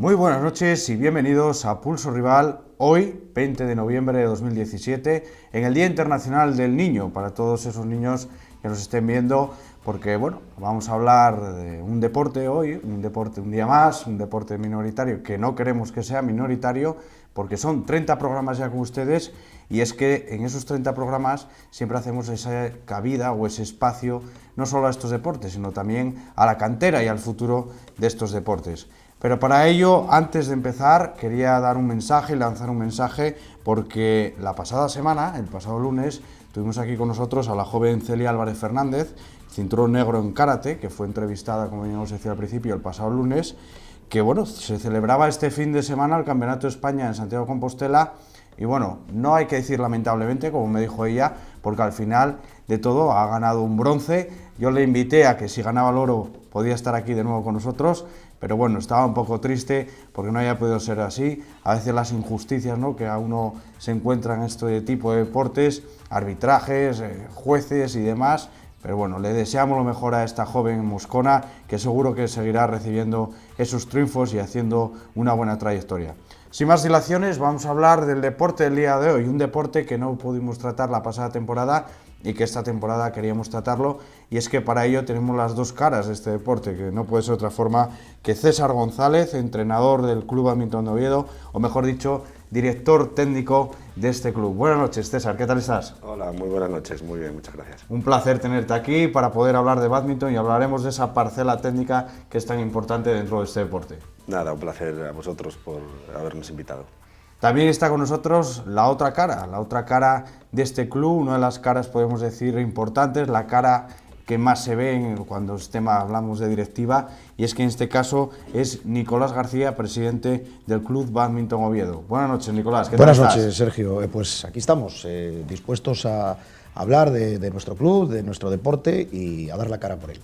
Muy buenas noches y bienvenidos a Pulso Rival, hoy, 20 de noviembre de 2017, en el Día Internacional del Niño, para todos esos niños que nos estén viendo, porque bueno, vamos a hablar de un deporte hoy, un deporte un día más, un deporte minoritario que no queremos que sea minoritario, porque son 30 programas ya con ustedes, y es que en esos 30 programas siempre hacemos esa cabida o ese espacio, no solo a estos deportes, sino también a la cantera y al futuro de estos deportes. Pero para ello, antes de empezar, quería dar un mensaje, lanzar un mensaje, porque la pasada semana, el pasado lunes, tuvimos aquí con nosotros a la joven Celia Álvarez Fernández, cinturón negro en karate, que fue entrevistada, como ya os decía al principio, el pasado lunes, que bueno, se celebraba este fin de semana el Campeonato de España en Santiago de Compostela, y bueno, no hay que decir lamentablemente, como me dijo ella, porque al final de todo ha ganado un bronce. Yo le invité a que si ganaba el oro podía estar aquí de nuevo con nosotros, pero bueno, estaba un poco triste porque no haya podido ser así. A veces las injusticias, ¿no?, que a uno se encuentra en este tipo de deportes, arbitrajes, jueces y demás. Pero bueno, le deseamos lo mejor a esta joven moscona, que seguro que seguirá recibiendo esos triunfos y haciendo una buena trayectoria. Sin más dilaciones, vamos a hablar del deporte del día de hoy, un deporte que no pudimos tratar la pasada temporada y que esta temporada queríamos tratarlo, y es que para ello tenemos las dos caras de este deporte, que no puede ser otra forma que César González, entrenador del Club Bádminton de Oviedo, o mejor dicho, director técnico de este club. Buenas noches, César, ¿qué tal estás? Hola, muy buenas noches, muy bien, muchas gracias. Un placer tenerte aquí para poder hablar de bádminton y hablaremos de esa parcela técnica que es tan importante dentro de este deporte. Nada, un placer a vosotros por habernos invitado. También está con nosotros la otra cara de este club, una de las caras, podemos decir, importantes, la cara que más se ve cuando hablamos de directiva, y es que en este caso es Nicolás García, presidente del Club Bádminton Oviedo. Buenas noches, Nicolás. ¿Qué tal estás? Buenas noches, Sergio. Pues aquí estamos, dispuestos a hablar de nuestro club, de nuestro deporte y a dar la cara por él.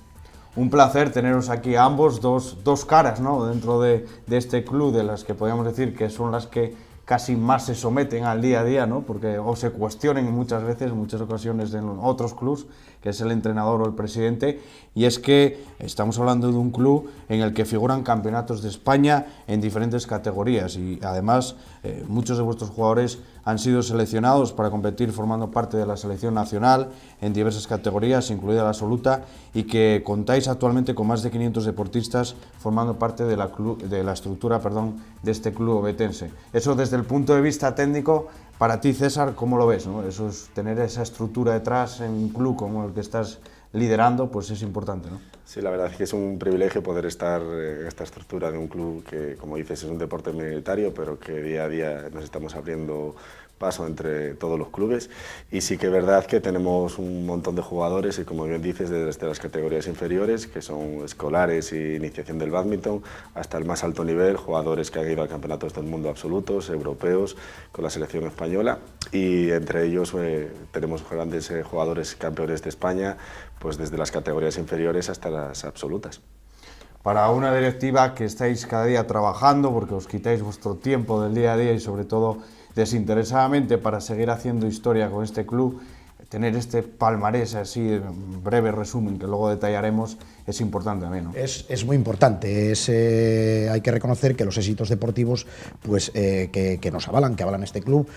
Un placer teneros aquí a ambos, dos caras, ¿no?, dentro de este club, de las que podríamos decir que son las que casi más se someten al día a día, ¿no?, porque o se cuestionen muchas veces, en muchas ocasiones en otros clubs, que es el entrenador o el presidente, y es que estamos hablando de un club en el que figuran campeonatos de España en diferentes categorías, y además muchos de vuestros jugadores han sido seleccionados para competir formando parte de la selección nacional en diversas categorías, incluida la absoluta, y que contáis actualmente con más de 500 deportistas formando parte de la estructura de este club ovetense. Eso desde el punto de vista técnico, para ti, César, ¿cómo lo ves, no? Eso es, tener esa estructura detrás en un club como el que estás liderando, pues es importante, ¿no? Sí, la verdad es que es un privilegio poder estar en esta estructura de un club que, como dices, es un deporte minoritario, pero que día a día nos estamos abriendo paso entre todos los clubes, y sí que es verdad que tenemos un montón de jugadores, y como bien dices, desde las categorías inferiores, que son escolares y iniciación del bádminton, hasta el más alto nivel, jugadores que han ido a campeonatos del mundo absolutos, europeos, con la selección española, y entre ellos tenemos grandes jugadores campeones de España, pues desde las categorías inferiores hasta las absolutas. Para una directiva que estáis cada día trabajando, porque os quitáis vuestro tiempo del día a día y sobre todo desinteresadamente para seguir haciendo historia con este club, tener este palmarés así, en breve resumen, que luego detallaremos, es importante también, ¿no? Es muy importante, hay que reconocer que los éxitos deportivos pues, que nos avalan, que avalan este club,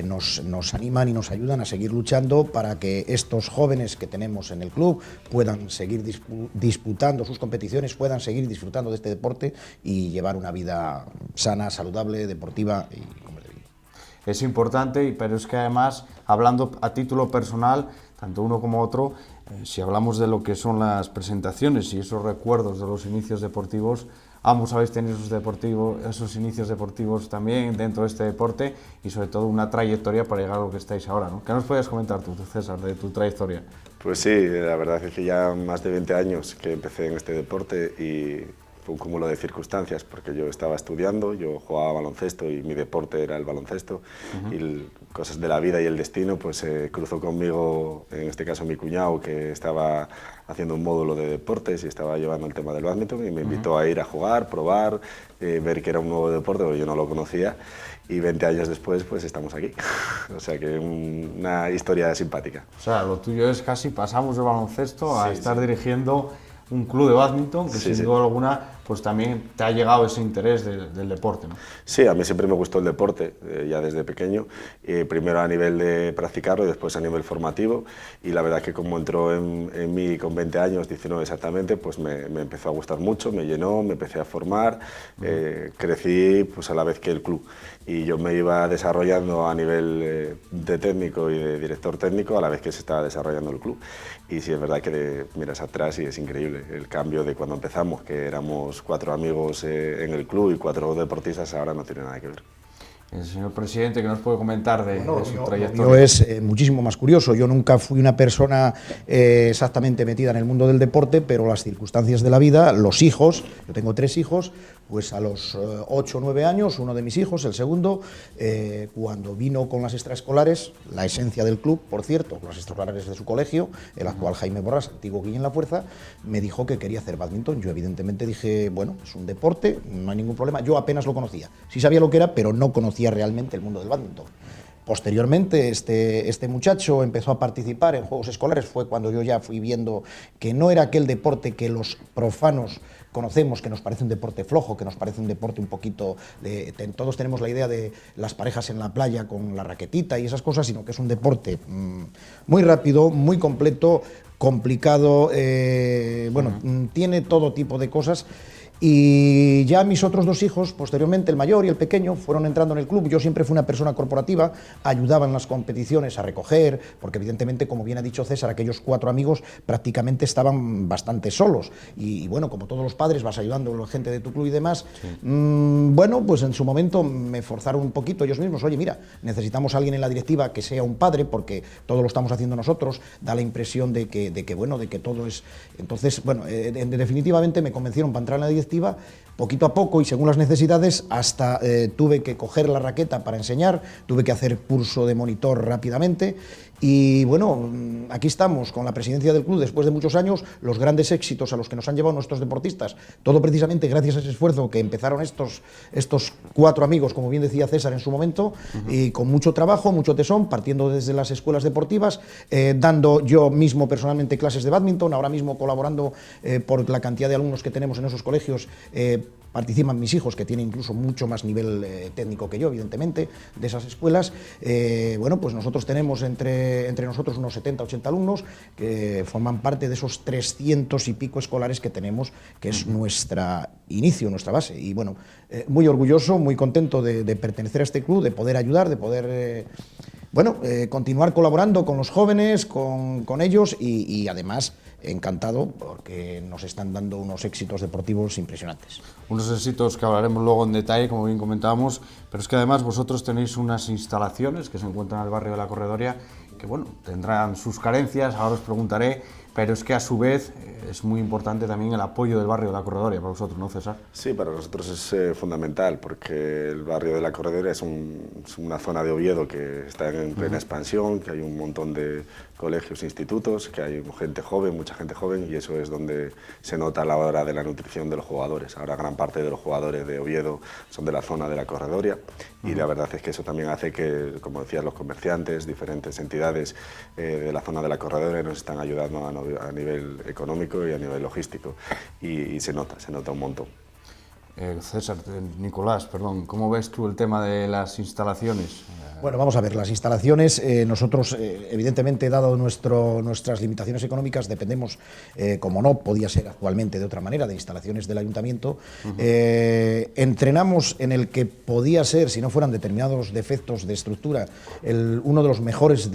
nos animan y nos ayudan a seguir luchando para que estos jóvenes que tenemos en el club puedan seguir disputando sus competiciones, puedan seguir disfrutando de este deporte y llevar una vida sana, saludable, deportiva y es importante, pero es que además, hablando a título personal, tanto uno como otro, si hablamos de lo que son las presentaciones y esos recuerdos de los inicios deportivos, ambos habéis tenido esos inicios deportivos también dentro de este deporte y sobre todo una trayectoria para llegar a lo que estáis ahora, ¿no? ¿Qué nos puedes comentar tú, César, de tu trayectoria? Pues sí, la verdad es que ya más de 20 años que empecé en este deporte y fue un cúmulo de circunstancias, porque yo estaba estudiando, yo jugaba baloncesto y mi deporte era el baloncesto, y cosas de la vida y el destino, pues cruzó conmigo, en este caso mi cuñado, que estaba haciendo un módulo de deportes y estaba llevando el tema del bádminton, y me invitó a ir a jugar, probar, ver que era un nuevo deporte, porque yo no lo conocía, y 20 años después pues estamos aquí. O sea que una historia simpática. O sea, lo tuyo es casi pasamos de baloncesto a estar dirigiendo un club de bádminton que sin duda alguna pues también te ha llegado ese interés del deporte, ¿no? Sí, a mí siempre me gustó el deporte, ya desde pequeño, primero a nivel de practicarlo y después a nivel formativo, y la verdad que como entró en mí con 20 años, 19 exactamente, pues me empezó a gustar mucho, me llenó, me empecé a formar, crecí pues a la vez que el club, y yo me iba desarrollando a nivel de técnico y de director técnico a la vez que se estaba desarrollando el club. Y sí, es verdad que miras atrás y es increíble el cambio de cuando empezamos, que éramos 4 amigos en el club y 4 deportistas, ahora no tiene nada que ver. El señor presidente, ¿qué nos puede comentar de su trayectoria? Lo es muchísimo más curioso. Yo nunca fui una persona exactamente metida en el mundo del deporte, pero las circunstancias de la vida, los hijos, yo tengo 3 hijos, pues a los 8 o 9 años, uno de mis hijos, el segundo, cuando vino con las extraescolares, la esencia del club, por cierto, con las extraescolares de su colegio, el actual Jaime Borrás, antiguo Guillén La Fuerza, me dijo que quería hacer bádminton. Yo evidentemente dije, bueno, es un deporte, no hay ningún problema. Yo apenas lo conocía. Sí sabía lo que era, pero no conocía realmente el mundo del bádminton. Posteriormente, este muchacho empezó a participar en juegos escolares. Fue cuando yo ya fui viendo que no era aquel deporte que los profanos conocemos, que nos parece un deporte flojo, que nos parece un deporte un poquito... todos tenemos la idea de las parejas en la playa con la raquetita y esas cosas, sino que es un deporte muy rápido, muy completo, complicado, tiene todo tipo de cosas. Y ya mis otros 2 hijos, posteriormente el mayor y el pequeño, fueron entrando en el club. Yo siempre fui una persona corporativa, ayudaba en las competiciones a recoger, porque evidentemente, como bien ha dicho César, aquellos 4 amigos prácticamente estaban bastante solos. Y bueno, como todos los padres, vas ayudando a la gente de tu club y demás. Sí. Pues en su momento me forzaron un poquito ellos mismos. Oye, mira, necesitamos a alguien en la directiva que sea un padre, porque todo lo estamos haciendo nosotros. Da la impresión de que todo es... Entonces, definitivamente me convencieron para entrar en la directiva. Poquito a poco y según las necesidades, hasta tuve que coger la raqueta para enseñar, tuve que hacer curso de monitor rápidamente. Y bueno, aquí estamos con la presidencia del club después de muchos años, los grandes éxitos a los que nos han llevado nuestros deportistas, todo precisamente gracias a ese esfuerzo que empezaron estos 4 amigos, como bien decía César en su momento, y con mucho trabajo, mucho tesón, partiendo desde las escuelas deportivas, dando yo mismo personalmente clases de bádminton, ahora mismo colaborando por la cantidad de alumnos que tenemos en esos colegios. Participan mis hijos, que tienen incluso mucho más nivel técnico que yo, evidentemente, de esas escuelas. Pues nosotros tenemos entre nosotros unos 70, 80 alumnos que forman parte de esos 300 y pico escolares que tenemos, que es nuestra inicio, nuestra base. Y bueno, muy orgulloso, muy contento de pertenecer a este club, de poder ayudar, de poder... continuar colaborando con los jóvenes, con ellos y además encantado porque nos están dando unos éxitos deportivos impresionantes. Unos éxitos que hablaremos luego en detalle, como bien comentábamos, pero es que además vosotros tenéis unas instalaciones que se encuentran en el barrio de La Corredoria que tendrán sus carencias, ahora os preguntaré, pero es que a su vez es muy importante también el apoyo del barrio de La Corredoria para vosotros, ¿no, César? Sí, para nosotros es fundamental porque el barrio de La Corredoria es una zona de Oviedo que está en plena expansión, que hay un montón de colegios, institutos, que hay gente joven, mucha gente joven, y eso es donde se nota a la hora de la nutrición de los jugadores. Ahora gran parte de los jugadores de Oviedo son de la zona de La Corredoria y la verdad es que eso también hace que, como decías, los comerciantes, diferentes entidades de la zona de La Corredoria nos están ayudando a nivel económico y a nivel logístico y se nota un montón. César, Nicolás, perdón, ¿cómo ves tú el tema de las instalaciones? Bueno, vamos a ver, las instalaciones, nosotros evidentemente, dado nuestras limitaciones económicas, dependemos, como no podía ser actualmente de otra manera, de instalaciones del ayuntamiento. Entrenamos en el que podía ser, si no fueran determinados defectos de estructura, uno de los mejores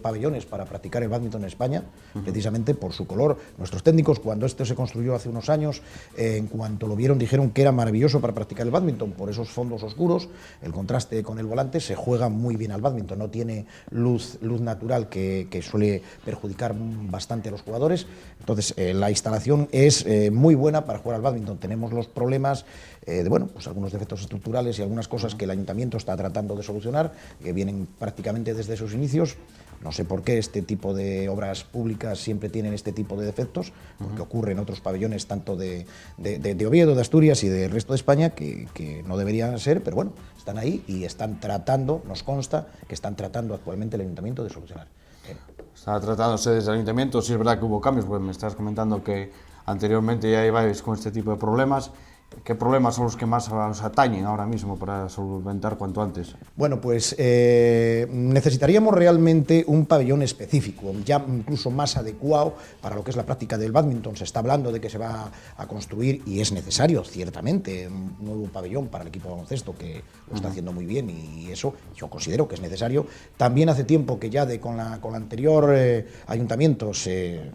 pabellones para practicar el bádminton en España, precisamente por su color. Nuestros técnicos, cuando esto se construyó hace unos años, en cuanto lo vieron, dijeron que era maravilloso para practicar el bádminton por esos fondos oscuros, el contraste con el volante, se juega muy bien al bádminton, no tiene luz natural que suele perjudicar bastante a los jugadores. Entonces la instalación es muy buena para jugar al bádminton. Tenemos los problemas de algunos defectos estructurales y algunas cosas que el ayuntamiento está tratando de solucionar, que vienen prácticamente desde sus inicios. No sé por qué este tipo de obras públicas siempre tienen este tipo de defectos, porque ocurre en otros pabellones tanto de Oviedo, de Asturias y del resto de España que no deberían ser, pero bueno, están ahí y están tratando, nos consta que están tratando actualmente el ayuntamiento de solucionar. Está tratándose desde el ayuntamiento, sí es verdad que hubo cambios, pues me estás comentando que anteriormente ya ibais con este tipo de problemas. ¿Qué problemas son los que más os atañen ahora mismo para solventar cuanto antes? Bueno, pues necesitaríamos realmente un pabellón específico, ya incluso más adecuado para lo que es la práctica del bádminton. Se está hablando de que se va a construir, y es necesario, ciertamente, un nuevo pabellón para el equipo de baloncesto, que lo está haciendo muy bien, y eso yo considero que es necesario. También hace tiempo que ya con la anterior ayuntamiento se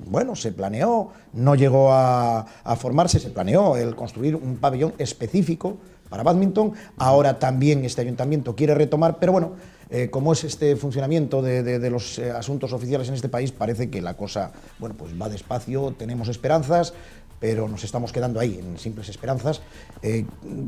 planeó, no llegó a formarse, se planeó el construir un pabellón específico para bádminton. Ahora también este ayuntamiento quiere retomar, pero bueno, como es este funcionamiento de los asuntos oficiales en este país, parece que la cosa, bueno, pues va despacio. Tenemos esperanzas, pero nos estamos quedando ahí, en simples esperanzas.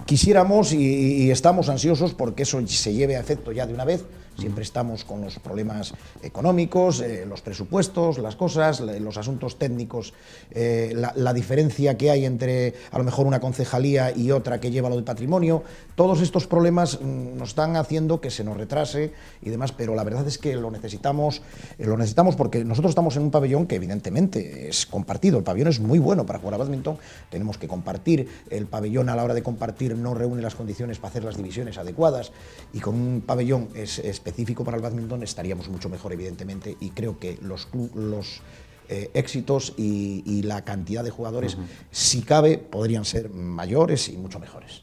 Quisiéramos y estamos ansiosos porque eso se lleve a efecto ya de una vez. Siempre estamos con los problemas económicos, los presupuestos, las cosas, los asuntos técnicos, la diferencia que hay entre a lo mejor una concejalía y otra que lleva lo del patrimonio. Todos estos problemas nos están haciendo que se nos retrase y demás, pero la verdad es que lo necesitamos porque nosotros estamos en un pabellón que evidentemente es compartido. El pabellón es muy bueno para jugar a bádminton, tenemos que compartir. El pabellón, a la hora de compartir, no reúne las condiciones para hacer las divisiones adecuadas, y con un pabellón específico para el bádminton estaríamos mucho mejor, evidentemente, y creo que los éxitos y la cantidad de jugadores, si cabe, podrían ser mayores y mucho mejores.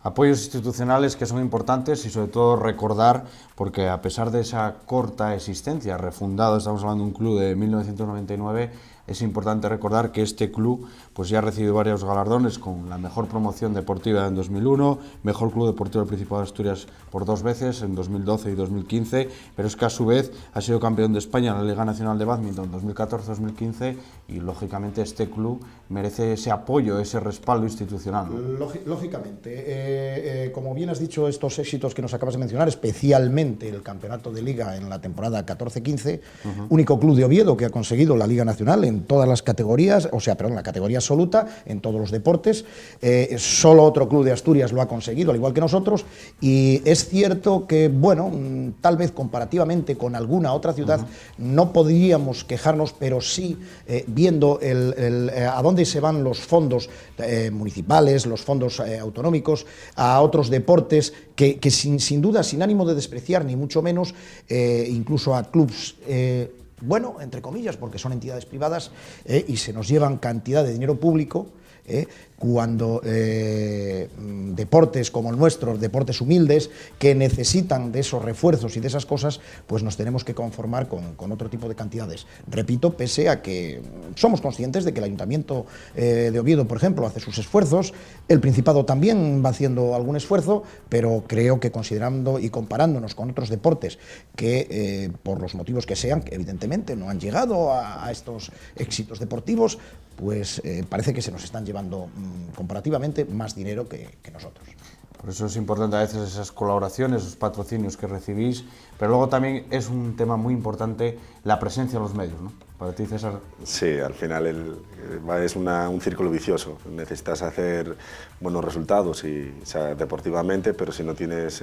Apoyos institucionales que son importantes, y sobre todo recordar, porque a pesar de esa corta existencia, refundado, estamos hablando de un club de 1999, es importante recordar que este club pues ya ha recibido varios galardones, con la mejor promoción deportiva en 2001, mejor club deportivo del Principado de Asturias por 2 veces, en 2012 y 2015, pero es que a su vez ha sido campeón de España en la Liga Nacional de Bádminton 2014-2015, y lógicamente este club merece ese apoyo, ese respaldo institucional, ¿no? Lógicamente, como bien has dicho, estos éxitos que nos acabas de mencionar, especialmente el campeonato de Liga en la temporada 14-15, único club de Oviedo que ha conseguido la Liga Nacional en todas las categorías, la categoría absoluta, en todos los deportes. Solo otro club de Asturias lo ha conseguido, al igual que nosotros, y es cierto que, bueno, tal vez comparativamente con alguna otra ciudad, no podríamos quejarnos, pero sí viendo a dónde se van los fondos municipales, los fondos autonómicos, a otros deportes que sin duda, sin ánimo de despreciar, ni mucho menos, incluso a clubs bueno, entre comillas, porque son entidades privadas, y se nos llevan cantidad de dinero público, cuando deportes como el nuestro, deportes humildes, que necesitan de esos refuerzos y de esas cosas, pues nos tenemos que conformar con otro tipo de cantidades. Repito, pese a que somos conscientes de que el Ayuntamiento de Oviedo, por ejemplo, hace sus esfuerzos, el Principado también va haciendo algún esfuerzo, pero creo que, considerando y comparándonos con otros deportes que, por los motivos que sean, que evidentemente no han llegado a estos éxitos deportivos, pues parece que se nos están llevando comparativamente más dinero que nosotros. Por eso es importante a veces esas colaboraciones, esos patrocinios que recibís, pero luego también es un tema muy importante la presencia en los medios, ¿no? Para ti, César. Sí, al final es un círculo vicioso. Necesitas hacer buenos resultados, deportivamente, pero si no tienes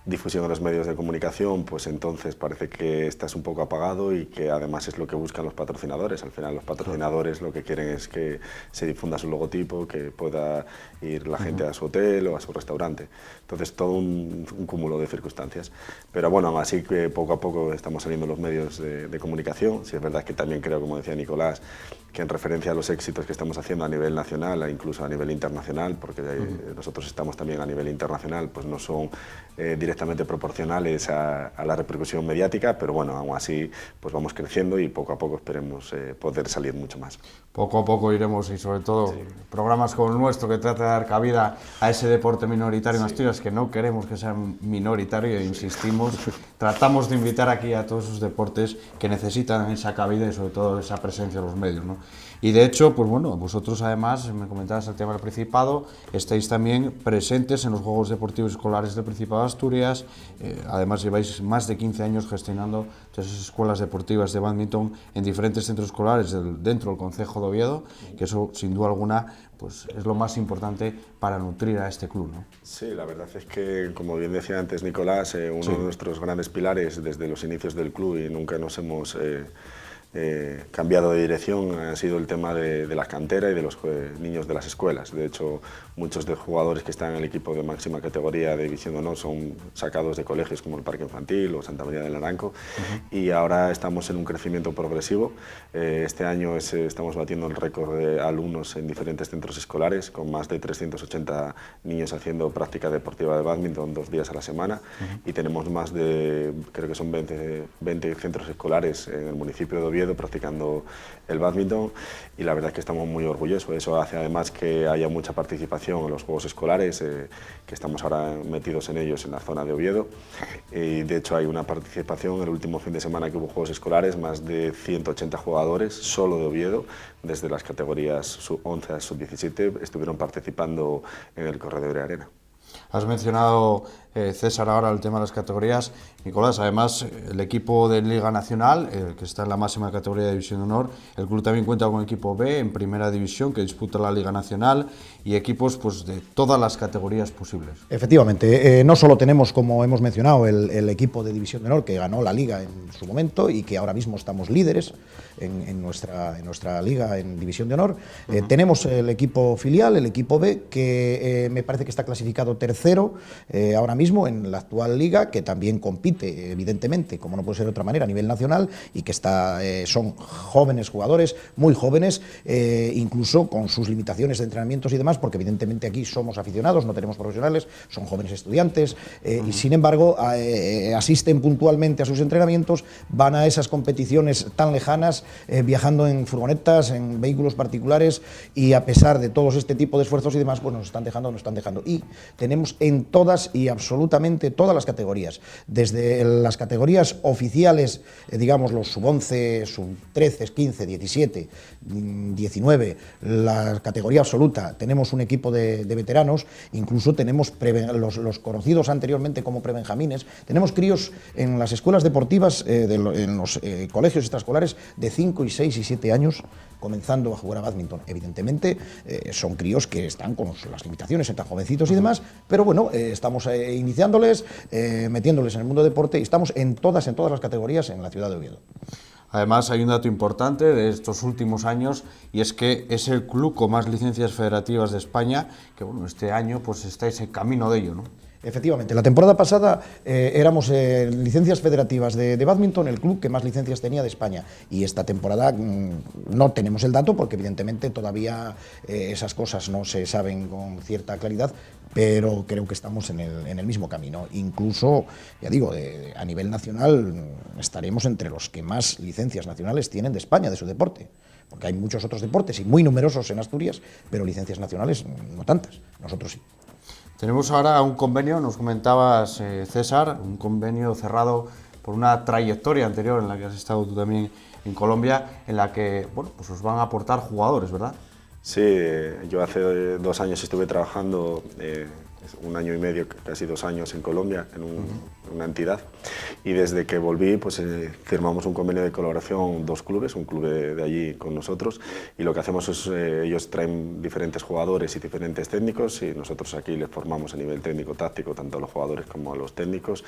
difusión en los medios de comunicación, pues entonces parece que estás un poco apagado, y que además es lo que buscan los patrocinadores. Al final los patrocinadores lo que quieren es que se difunda su logotipo, que pueda ir la gente a su hotel o a su restaurante. Entonces todo un cúmulo de circunstancias. Pero bueno, aún así que poco a poco estamos saliendo los medios de comunicación. Sí, es verdad que también creo, como decía Nicolás, que en referencia a los éxitos que estamos haciendo a nivel nacional e incluso a nivel internacional, porque nosotros estamos también a nivel internacional, pues no son directamente proporcionales a la repercusión mediática, pero bueno, aún así pues vamos creciendo, y poco a poco esperemos poder salir mucho más. Poco a poco iremos, y sobre todo programas como el nuestro, que trata de dar cabida a ese deporte minoritario en Asturias, que no queremos que sea minoritario, e insistimos, tratamos de invitar aquí a todos esos deportes que necesitan esa cabida y sobre todo esa presencia en los medios, ¿no? Y de hecho, pues bueno, vosotros además, me comentabas el tema del Principado, estáis también presentes en los Juegos Deportivos Escolares del Principado de Asturias, además lleváis más de 15 años gestionando todas esas escuelas deportivas de bádminton en diferentes centros escolares dentro del concejo de Oviedo, que eso sin duda alguna pues es lo más importante para nutrir a este club, ¿no? Sí, la verdad es que, como bien decía antes Nicolás, uno de nuestros grandes pilares desde los inicios del club, y nunca nos hemos cambiado de dirección ha sido el tema de la cantera y de los niños de las escuelas. De hecho, muchos de los jugadores que están en el equipo de máxima categoría de División de Honor son sacados de colegios como el Parque Infantil o Santa María del Naranco, y ahora estamos en un crecimiento progresivo. Este año estamos batiendo el récord de alumnos en diferentes centros escolares, con más de 380 niños haciendo práctica deportiva de bádminton 2 días a la semana, y tenemos más de, creo que son 20 centros escolares en el municipio de Oviedo practicando el bádminton, y la verdad es que estamos muy orgullosos. Eso hace además que haya mucha participación en los Juegos Escolares, que estamos ahora metidos en ellos en la zona de Oviedo, y de hecho hay una participación el último fin de semana que hubo Juegos Escolares, más de 180 jugadores solo de Oviedo, desde las categorías sub-11 a sub-17 estuvieron participando en el Corredor de Arena. Has mencionado, César, ahora el tema de las categorías. Nicolás, además, el equipo de Liga Nacional, que está en la máxima categoría de División de Honor, el club también cuenta con equipo B en Primera División, que disputa la Liga Nacional, y equipos pues, de todas las categorías posibles. Efectivamente, no solo tenemos, como hemos mencionado, el equipo de División de Honor, que ganó la Liga en su momento y que ahora mismo estamos líderes en nuestra Liga en División de Honor. Tenemos el equipo filial, el equipo B, que me parece que está clasificado tercero ahora mismo en la actual Liga, que también compite, evidentemente, como no puede ser de otra manera, a nivel nacional, y que son jóvenes jugadores, muy jóvenes, incluso con sus limitaciones de entrenamientos y demás, porque evidentemente aquí somos aficionados, no tenemos profesionales, son jóvenes estudiantes, y sin embargo asisten puntualmente a sus entrenamientos, van a esas competiciones tan lejanas, viajando en furgonetas, en vehículos particulares, y a pesar de todos este tipo de esfuerzos y demás, pues nos están dejando. Y tenemos en todas y absolutamente todas las categorías, desde las categorías oficiales, digamos los sub-11, sub-13, 15, 17, 19, la categoría absoluta, tenemos un equipo de veteranos, incluso tenemos los conocidos anteriormente como prebenjamines, tenemos críos en las escuelas deportivas, en los colegios extraescolares de 5 y 6 y 7 años, comenzando a jugar a bádminton. Evidentemente son críos que están con las limitaciones, están jovencitos y demás, pero bueno, estamos iniciándoles, metiéndoles en el mundo del deporte, y estamos en todas las categorías en la ciudad de Oviedo. Además, hay un dato importante de estos últimos años, y es que es el club con más licencias federativas de España, que bueno, este año pues estáis en camino de ello, ¿no? Efectivamente, la temporada pasada éramos licencias federativas de bádminton, el club que más licencias tenía de España, y esta temporada no tenemos el dato porque evidentemente todavía esas cosas no se saben con cierta claridad, pero creo que estamos en el mismo camino. Incluso, ya digo, a nivel nacional estaremos entre los que más licencias nacionales tienen de España, de su deporte, porque hay muchos otros deportes y muy numerosos en Asturias, pero licencias nacionales no tantas, nosotros sí. Tenemos ahora un convenio, nos comentabas, César, un convenio cerrado por una trayectoria anterior en la que has estado tú también en Colombia, en la que bueno, pues os van a aportar jugadores, ¿verdad? Sí, yo hace 2 años estuve trabajando, 1 año y medio, casi 2 años en Colombia, en una entidad, y desde que volví pues firmamos un convenio de colaboración, 2 clubes, un club de allí con nosotros, y lo que hacemos es, ellos traen diferentes jugadores y diferentes técnicos, y nosotros aquí les formamos a nivel técnico-táctico, tanto a los jugadores como a los técnicos,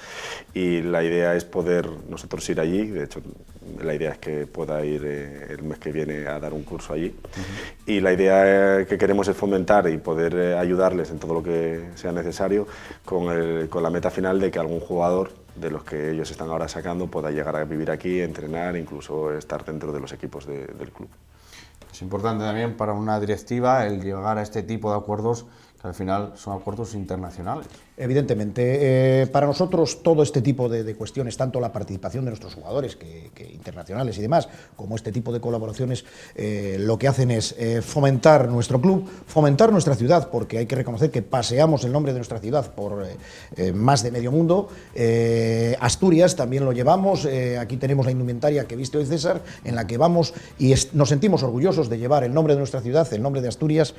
y la idea es poder nosotros ir allí. De hecho la idea es que pueda ir el mes que viene a dar un curso allí, y la idea que queremos es fomentar y poder ayudarles en todo lo que sea necesario, con la meta final de que algún jugador de los que ellos están ahora sacando pueda llegar a vivir aquí, entrenar, incluso estar dentro de los equipos del club. Es importante también para una directiva el llegar a este tipo de acuerdos, que al final son acuerdos internacionales. Evidentemente, para nosotros todo este tipo de cuestiones, tanto la participación de nuestros jugadores que internacionales y demás, como este tipo de colaboraciones, lo que hacen es fomentar nuestro club, fomentar nuestra ciudad, porque hay que reconocer que paseamos el nombre de nuestra ciudad por más de medio mundo. Asturias también lo llevamos, aquí tenemos la indumentaria que viste hoy César, en la que vamos y nos sentimos orgullosos de llevar el nombre de nuestra ciudad, el nombre de Asturias,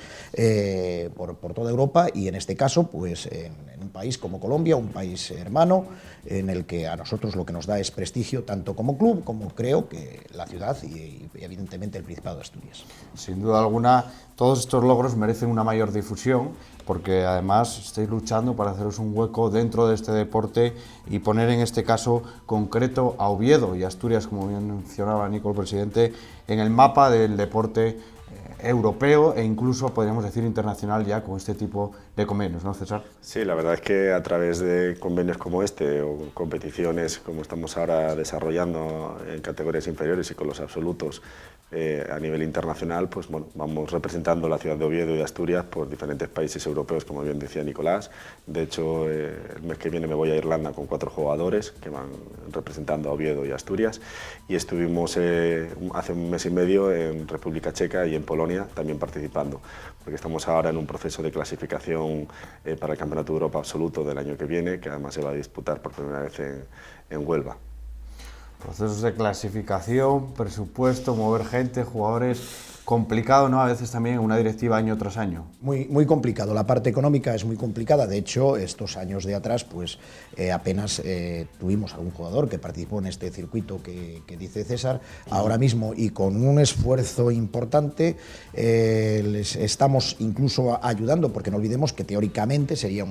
por toda Europa, y en este caso pues en un país como Colombia, un país hermano, en el que a nosotros lo que nos da es prestigio tanto como club como creo que la ciudad y evidentemente el Principado de Asturias. Sin duda alguna, todos estos logros merecen una mayor difusión, porque además estáis luchando para haceros un hueco dentro de este deporte y poner en este caso concreto a Oviedo y Asturias, como bien mencionaba Nico, el presidente, en el mapa del deporte europeo e incluso podríamos decir internacional ya con este tipo de convenios, ¿no, César? Sí, la verdad es que a través de convenios como este o competiciones como estamos ahora desarrollando en categorías inferiores y con los absolutos a nivel internacional, pues bueno, vamos representando la ciudad de Oviedo y Asturias por diferentes países europeos, como bien decía Nicolás. De hecho, el mes que viene me voy a Irlanda con 4 jugadores que van representando a Oviedo y Asturias, y estuvimos hace un mes y medio en República Checa y en Polonia también participando, porque estamos ahora en un proceso de clasificación para el Campeonato de Europa Absoluto del año que viene, que además se va a disputar por primera vez en Huelva. Procesos de clasificación, presupuesto, mover gente, jugadores, complicado, ¿no? A veces también una directiva año tras año. Muy complicado, la parte económica es muy complicada, de hecho estos años de atrás pues apenas tuvimos algún jugador que participó en este circuito que dice César, ahora mismo y con un esfuerzo importante les estamos incluso ayudando, porque no olvidemos que teóricamente sería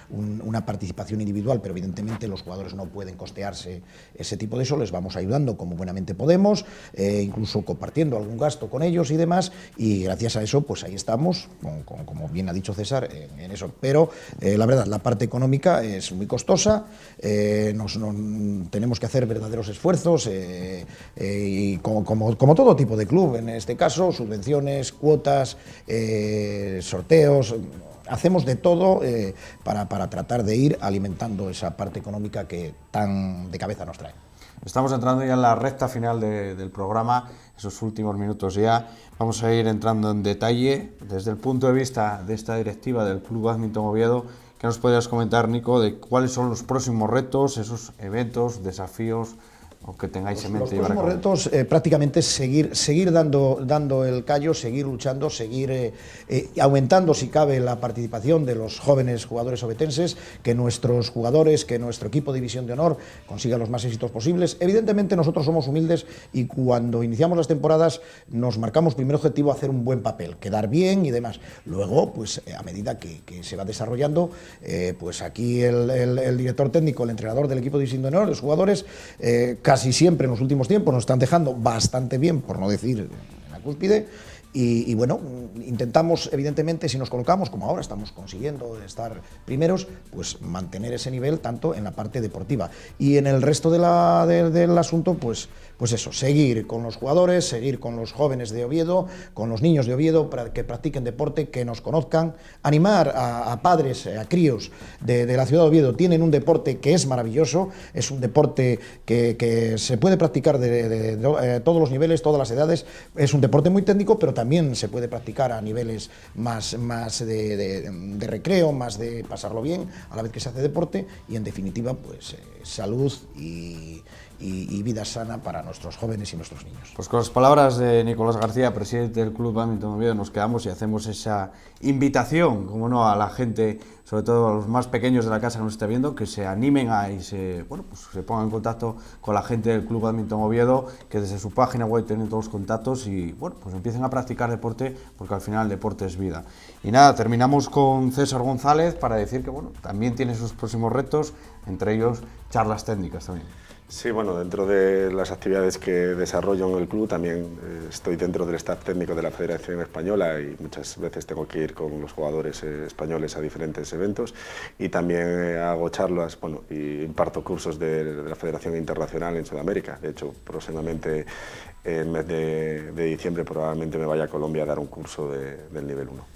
una participación individual, pero evidentemente los jugadores no pueden costearse ese tipo de eso, les vamos ayudando como buenamente podemos, incluso compartiendo algún gasto con ellos y demás, y gracias a eso pues ahí estamos, como bien ha dicho César, en eso. Pero la verdad, la parte económica es muy costosa, tenemos que hacer verdaderos esfuerzos y como todo tipo de club, en este caso, subvenciones, cuotas, sorteos. Hacemos de todo para tratar de ir alimentando esa parte económica que tan de cabeza nos trae. Estamos entrando ya en la recta final del programa, esos últimos minutos ya. Vamos a ir entrando en detalle desde el punto de vista de esta directiva del Club Bádminton Oviedo. ¿Qué nos podrías comentar, Nico, de cuáles son los próximos retos, esos eventos, desafíos o que tengáis en mente? Los próximos retos prácticamente es seguir dando el callo, seguir luchando, seguir aumentando si cabe la participación de los jóvenes jugadores ovetenses, que nuestros jugadores, que nuestro equipo de División de Honor consiga los más éxitos posibles. Evidentemente nosotros somos humildes y cuando iniciamos las temporadas nos marcamos primer objetivo hacer un buen papel, quedar bien y demás. Luego, pues a medida que se va desarrollando, pues aquí el director técnico, el entrenador del equipo de División de Honor, los jugadores, casi siempre en los últimos tiempos nos están dejando bastante bien, por no decir en la cúspide, y bueno, intentamos evidentemente, si nos colocamos, como ahora estamos consiguiendo estar primeros, pues mantener ese nivel tanto en la parte deportiva. Y en el resto del asunto, pues eso, seguir con los jugadores, seguir con los jóvenes de Oviedo, con los niños de Oviedo, para que practiquen deporte, que nos conozcan, animar a padres, a críos de la ciudad de Oviedo. Tienen un deporte que es maravilloso, es un deporte que se puede practicar de todos los niveles, todas las edades, es un deporte muy técnico, pero también se puede practicar a niveles más de recreo, más de pasarlo bien, a la vez que se hace deporte, y en definitiva, pues salud y vida sana para nuestros jóvenes y nuestros niños. Pues con las palabras de Nicolás García, presidente del Club Bádminton Oviedo, nos quedamos y hacemos esa invitación, como no, a la gente, sobre todo a los más pequeños de la casa que nos esté viendo, que se animen y se pongan en contacto con la gente del Club Bádminton Oviedo, que desde su página web tienen todos los contactos y bueno, pues empiecen a practicar deporte, porque al final el deporte es vida. Y nada, terminamos con César González para decir que bueno, también tiene sus próximos retos, entre ellos charlas técnicas también. Sí, bueno, dentro de las actividades que desarrollo en el club también estoy dentro del staff técnico de la Federación Española y muchas veces tengo que ir con los jugadores españoles a diferentes eventos, y también hago charlas, bueno, y imparto cursos de la Federación Internacional en Sudamérica. De hecho, próximamente en el mes de diciembre probablemente me vaya a Colombia a dar un curso del nivel 1.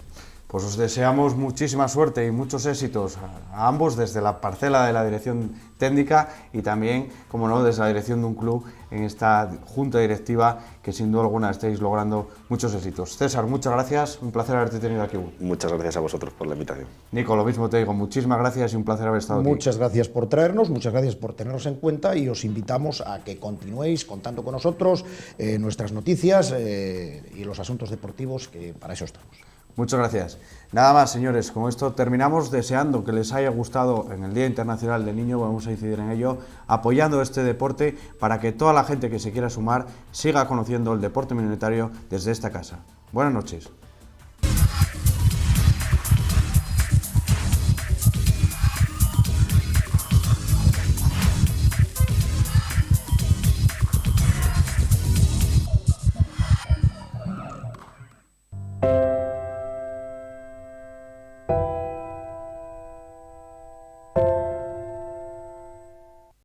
Pues os deseamos muchísima suerte y muchos éxitos a ambos desde la parcela de la dirección técnica y también, como no, desde la dirección de un club en esta junta directiva que sin duda alguna estáis logrando muchos éxitos. César, muchas gracias, un placer haberte tenido aquí. Muchas gracias a vosotros por la invitación. Nico, lo mismo te digo, muchísimas gracias y un placer haber estado aquí. Muchas gracias por traernos, muchas gracias por tenernos en cuenta y os invitamos a que continuéis contando con nosotros nuestras noticias y los asuntos deportivos, que para eso estamos. Muchas gracias. Nada más, señores, con esto terminamos, deseando que les haya gustado en el Día Internacional del Niño. Vamos a incidir en ello, apoyando este deporte para que toda la gente que se quiera sumar siga conociendo el deporte minoritario desde esta casa. Buenas noches.